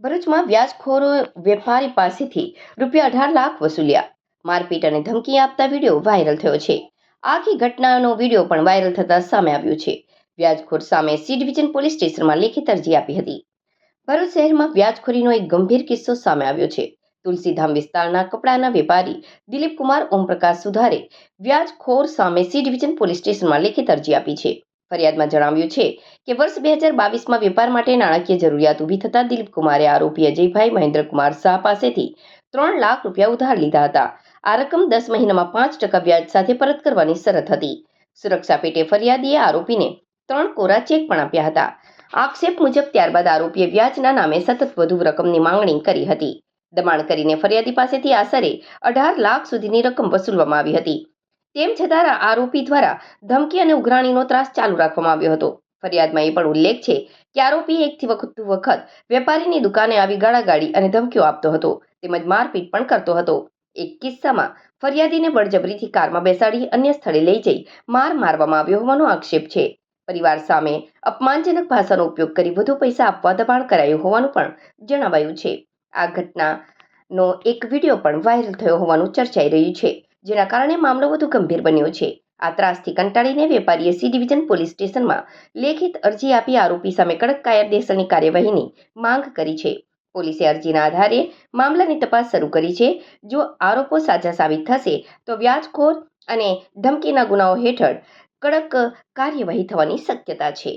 ભરૂચમાં વ્યાજખોરો વેપારી પાસેથી ₹18 લાખ વસૂલ્યા. મારપીટ અને ધમકી આપતા વિડીયો વાયરલ થયો છે. આખી ઘટનાનો વિડીયો પણ વાયરલ થતા સામે આવ્યું છે. વ્યાજખોર સામે સી ડિવિઝન પોલીસ સ્ટેશનમાં લેખિત અરજી આપી હતી. ભરૂચ શહેરમાં વ્યાજખોરીનો એક ગંભીર કિસ્સો સામે આવ્યો છે. તુલસીધામ વિસ્તારના કપડાના વેપારી દિલીપકુમાર ઓમપ્રકાશ સુધારે વ્યાજખોર સામે સી ડિવિઝન પોલીસ સ્ટેશનમાં લેખિત અરજી આપી છે. ફરિયાદમાં જણાવ્યું છે કે વર્ષ 2022માં વેપાર માટે નાણાકીય જરૂરિયાત ઊભી થતા દિલીપકુમારે આરોપી અજયભાઈ મહેન્દ્રકુમાર શાહ પાસેથી ₹3 લાખ ઉધાર લીધા હતા. આ રકમ 10 મહિનામાં 5% વ્યાજ સાથે પરત કરવાની શરત હતી. સુરક્ષા પેટે ફરિયાદીએ આરોપીને 3 કોરા ચેક પણ આપ્યા હતા. આક્ષેપ મુજબ ત્યારબાદ આરોપીએ વ્યાજના નામે સતત વધુ રકમની માંગણી કરી હતી. દબાણ કરીને ફરિયાદી પાસેથી આશરે 18 લાખ સુધીની રકમ વસૂલવામાં આવી હતી. તેમ છતાં આરોપી દ્વારા ધમકી અને ઉઘરાણીનો ત્રાસ ચાલુ રાખવામાં આવ્યો હતો. ફરિયાદમાં એ પણ ઉલ્લેખ છે કે આરોપી એકથી વધુ વખત વેપારીની દુકાને આવી ગાળાગાળી અને ધમકીઓ આપતો હતો, તેમજ મારપીટ પણ કરતો હતો. એક કિસ્સામાં ફરિયાદીને બળજબરીથી કારમાં બેસાડી અન્ય સ્થળે લઈ જઈ મારવામાં આવ્યો હોવાનો આક્ષેપ છે. પરિવાર સામે અપમાનજનક ભાષાનો ઉપયોગ કરી વધુ પૈસા આપવા દબાણ કરાયું હોવાનું પણ જણાવાયું છે. આ ઘટનાનો એક વિડીયો પણ વાયરલ થયો હોવાનું ચર્ચાઈ રહ્યું છે, જેના કારણે મામલો વધુ ગંભીર બન્યો છે. આ ત્રાસથી કંટાળીને વેપારીએ સી ડિવિઝન પોલીસ સ્ટેશનમાં લેખિત અરજી આપી આરોપી સામે કડક કાયદેસરની કાર્યવાહીની માંગ કરી છે. પોલીસે અરજીના આધારે મામલાની તપાસ શરૂ કરી છે. જો આરોપો સાચા સાબિત થશે તો વ્યાજખોર અને ધમકીના ગુનાઓ હેઠળ કડક કાર્યવાહી થવાની શક્યતા છે.